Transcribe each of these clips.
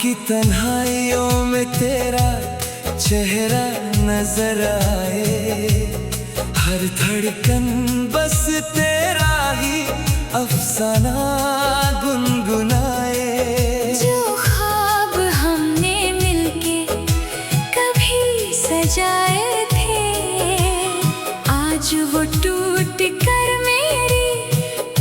की तन्हाइयों में तेरा चेहरा नजर आए, हर धड़कन बस तेरा ही अफसाना गुनगुनाए। जो ख्वाब हमने मिलके कभी सजाए थे, आज वो टूट कर मेरी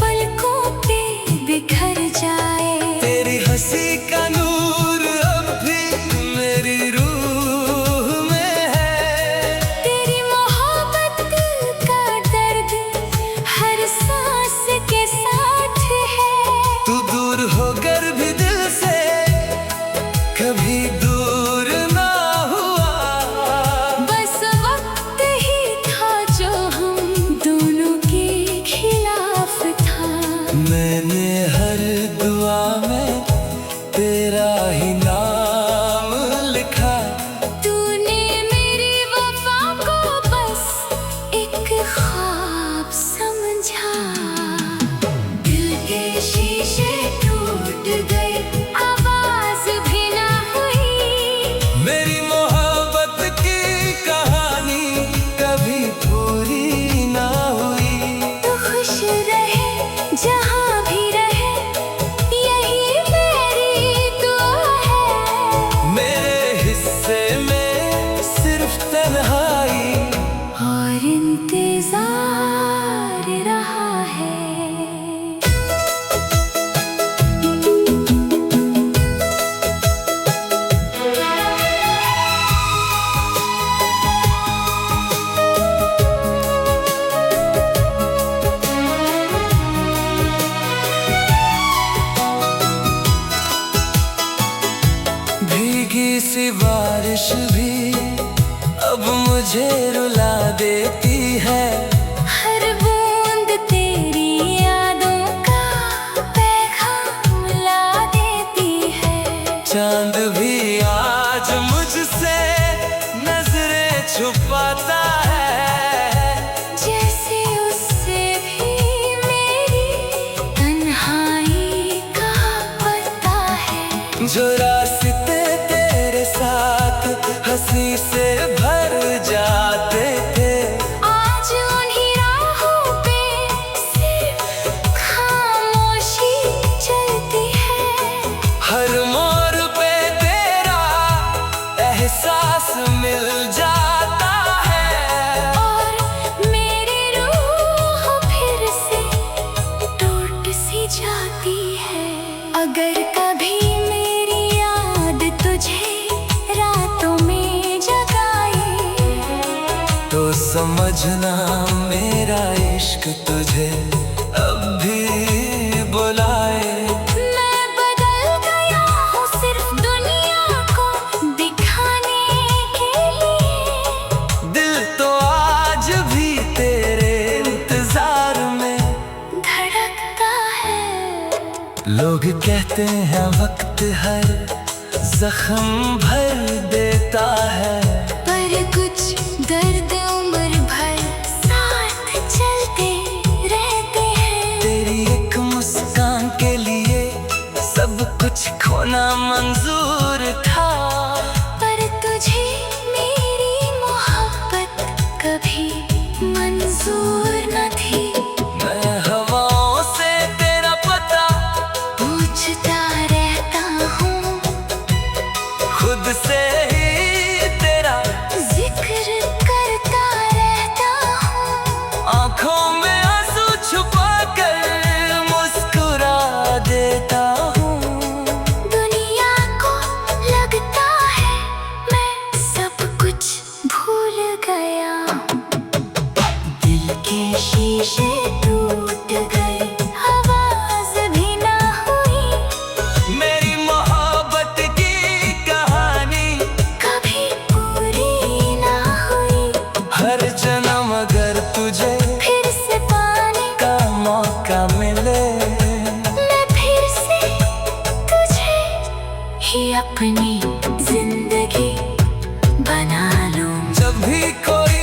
पलकों पे बिखर जाए। तेरी हंसी का नूर अब भी मेरी रूह में है, तेरी मोहब्बत का दर्द हर सांस के साथ है। तू दूर होकर भी दिल से कभी दूर ना हुआ, बस वक्त ही था जो हम दोनों के खिलाफ था। मैंने हर दुआ में तेरा ही नाम लिखा, तूने मेरी वफा को बस एक ख्वाब समझा। दिल के शीशे टूट गए, आवाज भी ना हुई। मेरी मोहब्बत की कहानी कभी पूरी ना हुई। तू खुश रहे जहाँ भी रहे, यही मेरी दुआ है। मेरे हिस्से में सिर्फ तन्हाई और इंतजार रहा है। भीगी सी बारिश भी अब मुझे रुला देती है, हर बूंद तेरी यादों का पैगाम ला देती है। चांद भी आज मुझसे नजरें छुपाता है, जैसे उससे भी मेरी तन्हाई का पता है। जो रास्ते तेरे साथ हंसी से भर जाते थे, आज उन्हीं राहों पे सिर्फ खामोशी चलती है। हर मोड़ पे तेरा एहसास मिल जाता है, और मेरी रूह फिर से टूट सी जाती है। अगर कभी मेरी याद तुझे रातों में जगाए, तो समझना मेरा इश्क तुझे अब भी बुलाए। मैं बदल गया हूँ सिर्फ दुनिया को दिखाने के लिए। दिल तो आज भी तेरे इंतजार में धड़कता है। लोग कहते हैं वक्त हर जख्म भर देता है, पर कुछ दर्द उम्र भर साथ चलते रहते हैं। तेरी एक मुस्कान के लिए सब कुछ खोना मंजूर था, पर तुझे मेरी मोहब्बत कभी मंजूर न थी। मैं हवाओं से तेरा पता पूछता रहता हूँ, खुद से ही तेरा जिक्र करता रहता हूँ। आंखों में आंसू छुपा कर मुस्कुरा देता हूँ। दुनिया को लगता है मैं सब कुछ भूल गया। दिल के शीशे टूट गए, आवाज भी ना हुई। मेरी मोहब्बत की कहानी कभी पूरी ना हुई। हर जन्म अगर तुझे फिर से पाने का मौका मिले, मैं फिर से तुझे ही अपनी जिंदगी बना लूं। जब भी कोई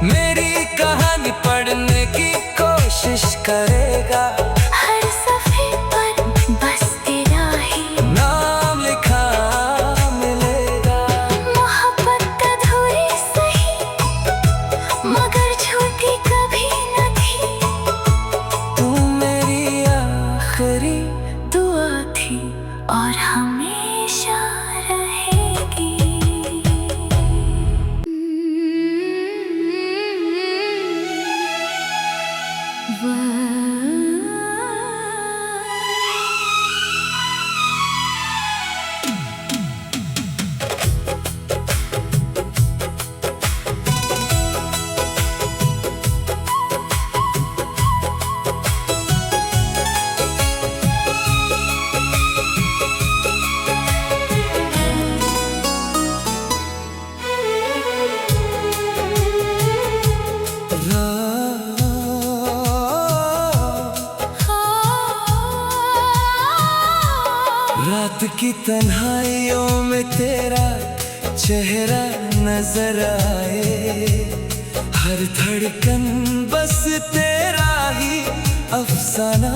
मेरी कहानी पढ़ने की कोशिश करेगा, हर सफे पर बस तेरा ही नाम लिखा की तन्हाइयों में तेरा चेहरा नजर आए, हर धड़कन बस तेरा ही अफसाना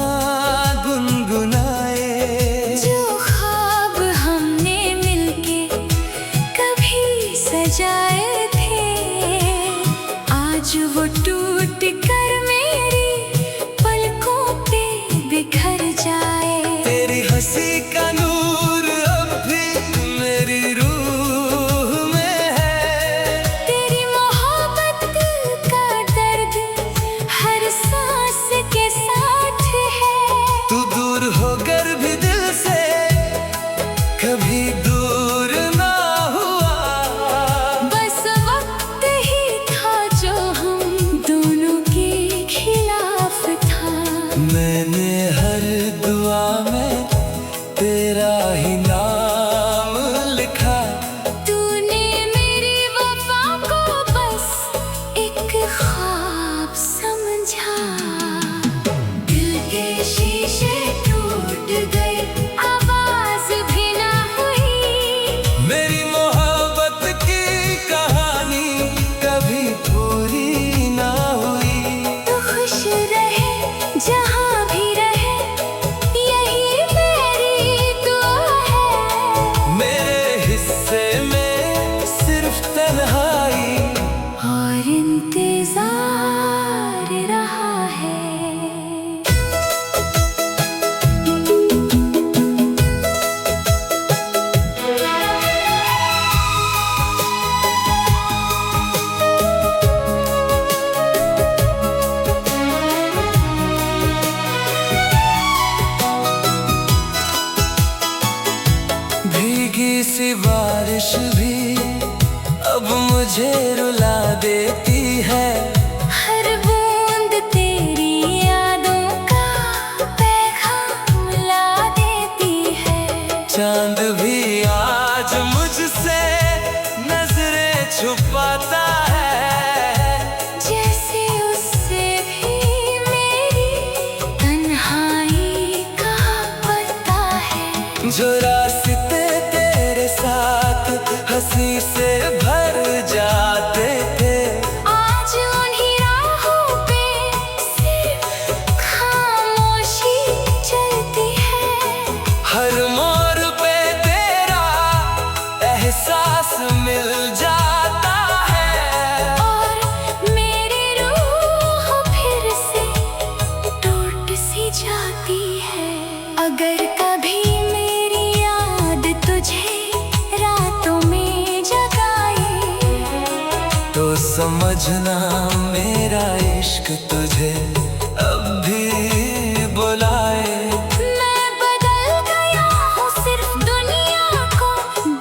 गुनगुनाए। जो ख्वाब हमने मिलके कभी सजाए थे, आज वो टूट कर मेरी पलकों पे बिखर जाए। तेरी हंसी का नूर अब भी मेरी रूह में है, तेरी मोहब्बत का दर्द हर सांस के साथ है। तू दूर होकर भी दिल से कभी दूर ना हुआ, बस वक्त ही था जो हम दोनों के खिलाफ था। मैंने हर दुआ में तेरा ही नाम लिखा, तूने मेरी वफा को बस एक ख्वाब समझा। दिल के शीशे टूट गए, आवाज भी ना हुई। मेरी मोहब्बत की कहानी कभी पूरी ना हुई। तू खुश रहे जहाँ भी रहे, यही मेरी दुआ है। मेरे हिस्से में सिर्फ तन्हाई और इंतजार रहा है। भीगी सी बारिश भी अब मुझे रुला देती है, हर बूंद तेरी यादों का पैगाम ला देती है। चांद भी आज मुझसे नजरें छुपाता है, जैसे उससे भी मेरी तन्हाई का पता है। जो रास्ते तेरे साथ हंसी से भर जाते थे, आज उन्हीं राहों पे सिर्फ खामोशी चलती है। हर मोड़ पे तेरा एहसास मिल जाता है, और मेरी रूह फिर से टूट सी जाती है। अगर कभी मेरी याद तुझे रातों में जगाए, तो समझना मेरा इश्क तुझे अब भी बुलाए। मैं बदल गया हूँ सिर्फ दुनिया को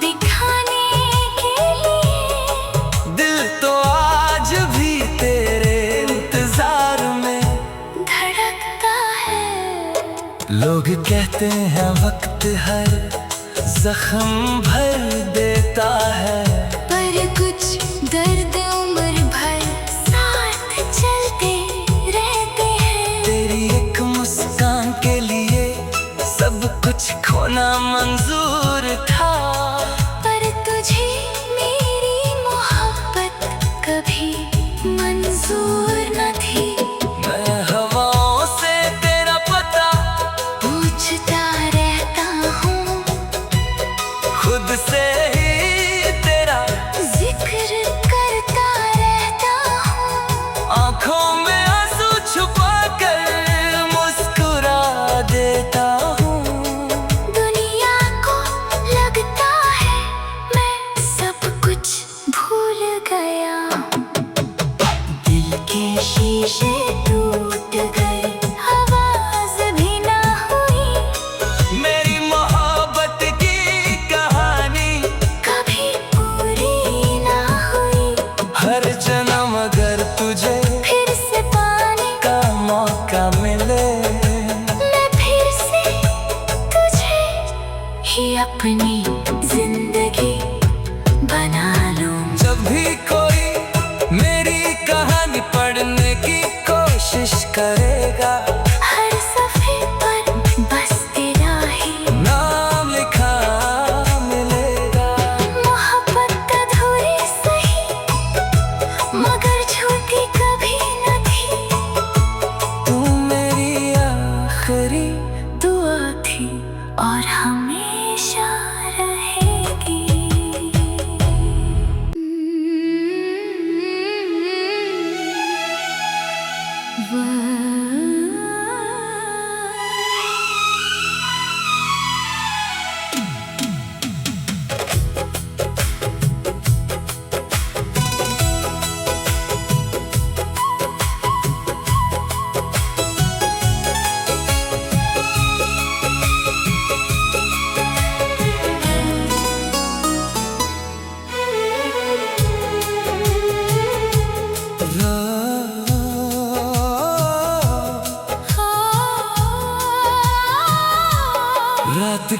दिखाने के लिए। दिल तो आज भी तेरे इंतजार में धड़कता है। लोग कहते हैं वक्त हर जख्म भर देता है, पर कुछ दर्द उम्र भर साथ चलते रहते हैं। तेरी एक मुस्कान के लिए सब कुछ खोना मंजूर था, पर तुझे मेरी मोहब्बत कभी मंजूर न थी। मैं हवाओं से तेरा पता पूछता रहता हूँ, खुद से ही तेरा जिक्र करता रहता हूँ। आंखों में आंसू छुपा कर मुस्कुरा देता हूँ। दुनिया को लगता है मैं सब कुछ भूल गया। दिल के शीशे टूट गए, आवाज भी ना हुई। मेरी मोहब्बत की कहानी कभी पूरी ना हुई। हर जन्म अगर तुझे फिर से पाने का मौका मिले, मैं फिर से तुझे ही अपनी जिंदगी बना लूं। जब भी कोई मेरी कहानी पढ़ने की कोशिश करेगा, हर सफ़े पर बस तेरा ही नाम लिखा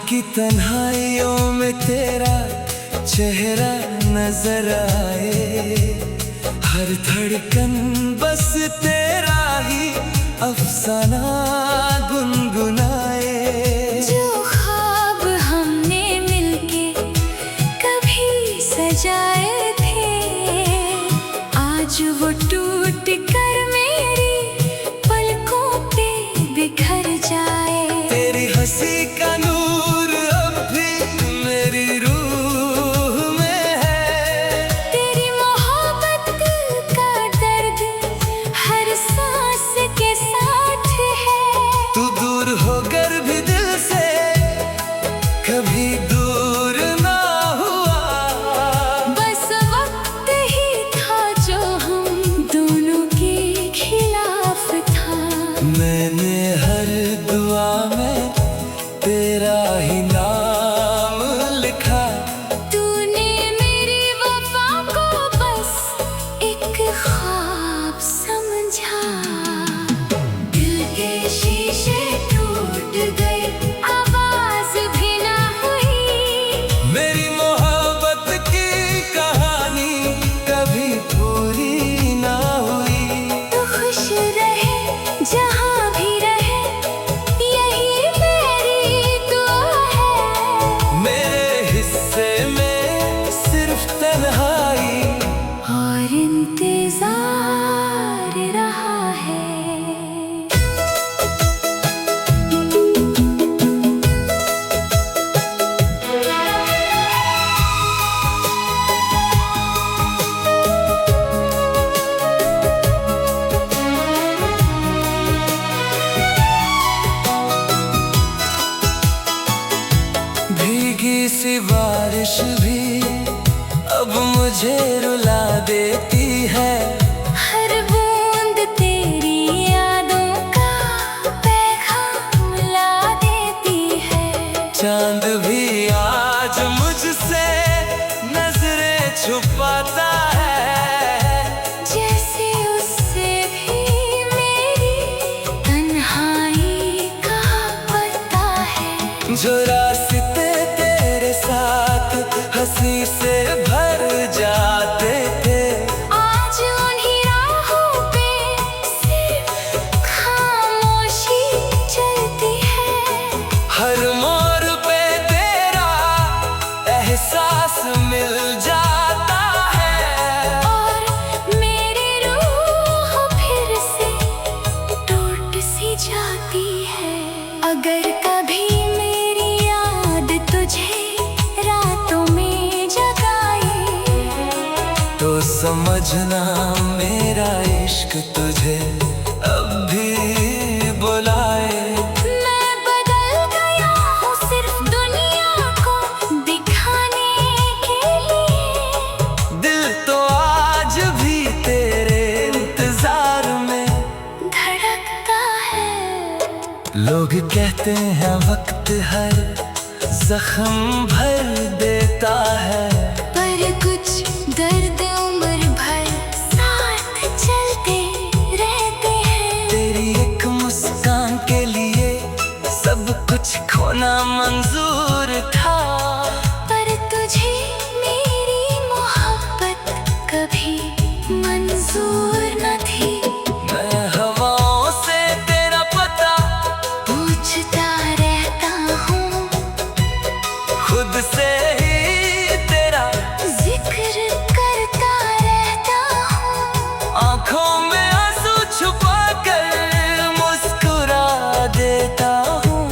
की तन्हाइयों में तेरा चेहरा नजर आए, हर धड़कन बस तेरा ही अफसाना गुनगुनाए। जो ख्वाब हमने मिलके कभी सजाए थे, आज वो टूट कर मेरी पलकों पे बिखर जाए। तेरी हंसी का नूर अब भी मेरी रूह में है, तेरी मोहब्बत का दर्द हर सांस के साथ है। तू दूर होकर भी दिल से कभी दूर ना हुआ, बस वक्त ही था जो हम दोनों के खिलाफ था। मैंने हर दुआ में तेरा ही नाम लिखा, तूने मेरी वफा को बस एक ख्वाब समझा। दिल के शीशे टूट गए, आवाज भी ना हुई। मेरी मोहब्बत की कहानी कभी पूरी ना हुई। तू खुश रहे जहाँ भी रहे, यही मेरी दुआ है। मेरे हिस्से में सिर्फ तन्हाई और इंतजार रहा है। भीगी सी बारिश भी अब मुझे रुला देती है, हर बूंद तेरी यादों का पैगाम ला देती है। चांद भी आज मुझसे नजरें छुपाता है, जैसे उससे भी मेरी तन्हाई का पता है। जो रास्ते तेरे साथ हंसी से भर जाते थे, आज उन्हीं राहों पे सिर्फ खामोशी चलती है। हर मोड़ पे तेरा एहसास मिल जाता है, और मेरी रूह फिर से टूट सी जाती है। अगर कभी मेरी याद तुझे रातों में जगाए, तो समझना मेरा इश्क तुझे अब भी बुलाए। मैं बदल गया हूँ सिर्फ दुनिया को दिखाने के लिए। दिल तो आज भी तेरे इंतजार में धड़कता है। लोग कहते हैं वक्त हर जख्म भर देता है, पर कुछ दर्द उम्र भर साथ चलते रहते हैं। तेरी एक मुस्कान के लिए सब कुछ खोना मंजूर था, पर तुझे मेरी मोहब्बत कभी मंजूर न थी। मैं हवाओं से तेरा पता पूछता रहता हूँ, खुद से ही तेरा जिक्र करता रहता हूँ। आंखों में आंसू छुपा कर मुस्कुरा देता हूँ।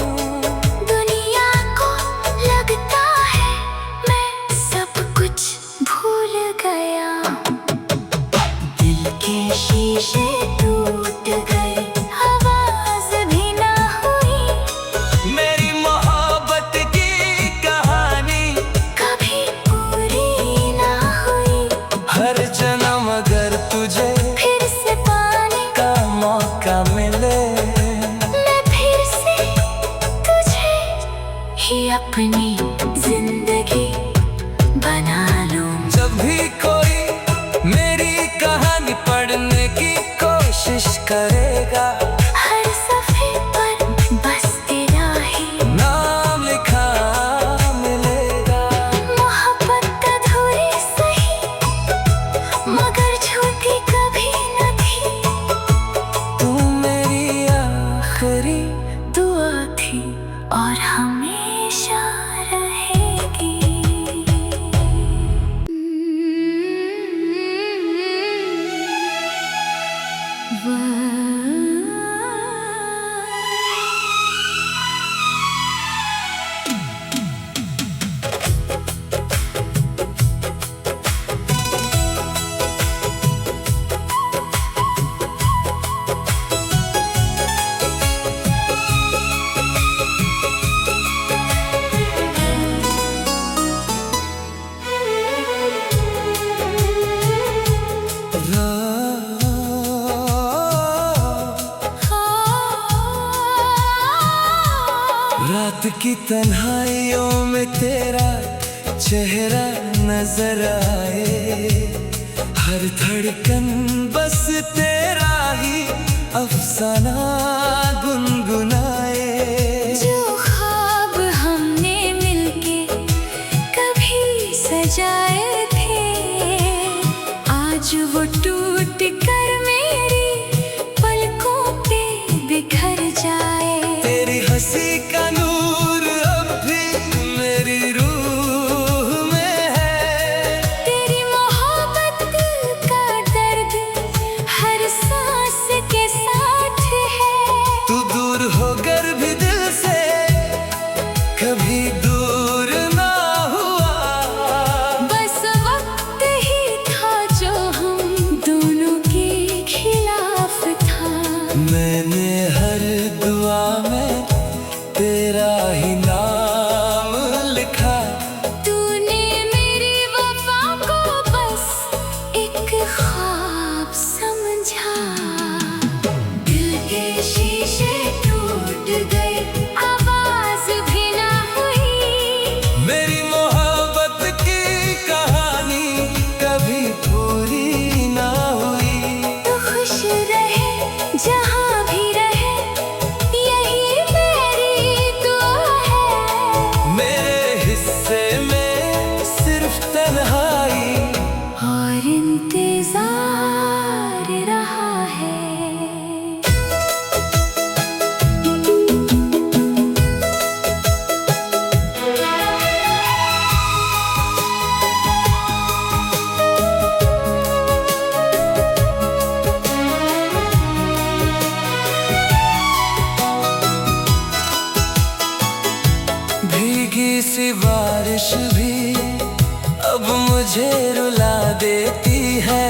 दुनिया को लगता है मैं सब कुछ भूल गया। दिल के शीशे टूट गए, आवाज भी ना हुई। मेरी मोहब्बत की कहानी कभी पूरी ना हुई। हर जन्म अगर तुझे फिर से पाने का मौका मिले, मैं फिर से तुझे ही अपनी जिंदगी बना लूं। जब भी कोई मेरी कहानी पढ़ने की कोशिश करेगा, हर सफ़े पर बस तेरा ही नाम लिखा रात की तन्हाइयों में तेरा चेहरा नजर आए, हर धड़कन बस तेरा ही अफसाना गुनगुनाए। जो ख्वाब हमने मिलके कभी सजाए थे, आज वो टूट कर मेरी पलकों पे बिखर जाए। तेरी हंसी का नूर अब भी मेरी रूह में है, तेरी मोहब्बत का दर्द हर सांस के साथ है। तू दूर होकर भी दिल से कभी दूर ना हुआ, बस वक्त ही था जो हम दोनों के खिलाफ था। मैंने हर दुआ में तेरा ही नाम लिखा, तूने मेरी वफा को बस एक ख्वाब समझा। दिल के शीशे टूट गए, आवाज भी ना हुई। मेरी मोहब्बत की कहानी कभी पूरी ना हुई। तू खुश रहे जहाँ भी रहे, यही मेरी दुआ है। मेरे हिस्से में सिर्फ तन्हाई और इंतजार रहा है। भीगी सी बारिश भी अब मुझे रुला देती है,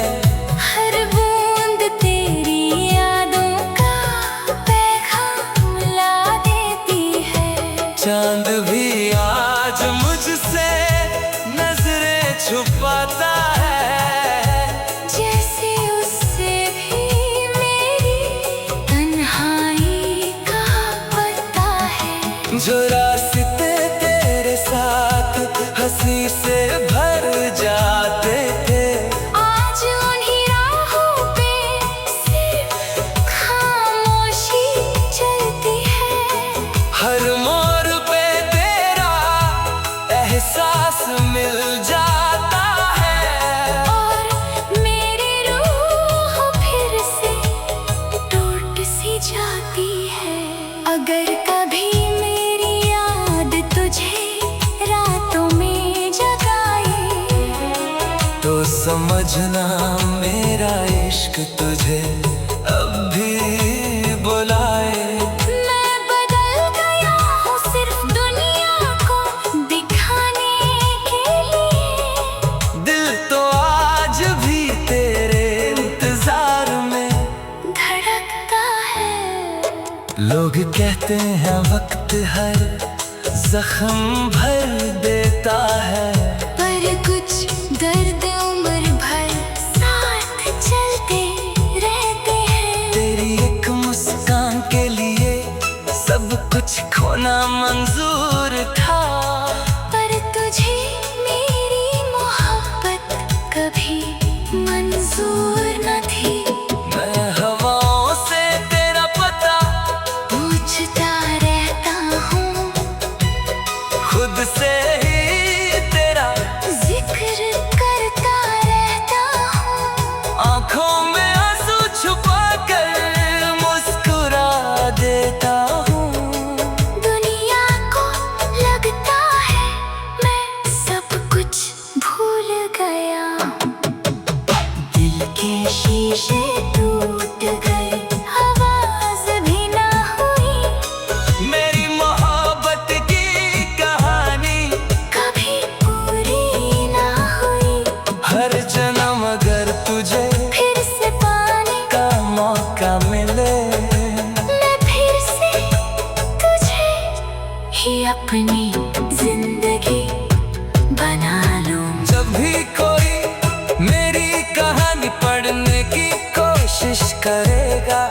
हर बूंद तेरी यादों का पैगाम ला देती है। चांद भी आज मुझसे नजरें छुपाता है, जैसे उससे भी मेरी तन्हाई का पता है। जो रास्ते तेरे साथ हंसी से भर जाते थे, आज उन्हीं राहों पे सिर्फ खामोशी चलती है। हर मोड़ पे तेरा एहसास मिल जाता है, और मेरी रूह फिर से टूट सी जाती है। अगर कभी मेरी याद तुझे रातों में जगाए, तो समझना मेरा इश्क तुझे अब भी बुलाए। मैं बदल गया हूँ सिर्फ दुनिया को दिखाने के लिए। दिल तो आज भी तेरे इंतजार में धड़कता है। लोग कहते हैं वक्त हर जख्म भर देता है, पर कुछ दर्द उम्र भर साथ चलते रहते हैं। तेरी एक मुस्कान के लिए सब कुछ खोना मंजूर था, पर तुझे मेरी मोहब्बत कभी मंजूर न थी। मैं हवाओं से तेरा पता पूछता रहता हूँ, खुद से ही तेरा जिक्र करता रहता हूँ। आंखों में आंसू छुपा कर मुस्कुरा देता हूँ। दुनिया को लगता है मैं सब कुछ भूल गया। दिल के शीशे टूट गए, आवाज भी ना हुई। मेरी मोहब्बत की कहानी कभी पूरी ना हुई। हर जन्म अगर तुझे फिर से पाने का मौका मिले, मैं फिर से तुझे ही अपनी जिंदगी बना लूं। जब भी कोई मेरी कहानी पढ़ने की कोशिश करेगा,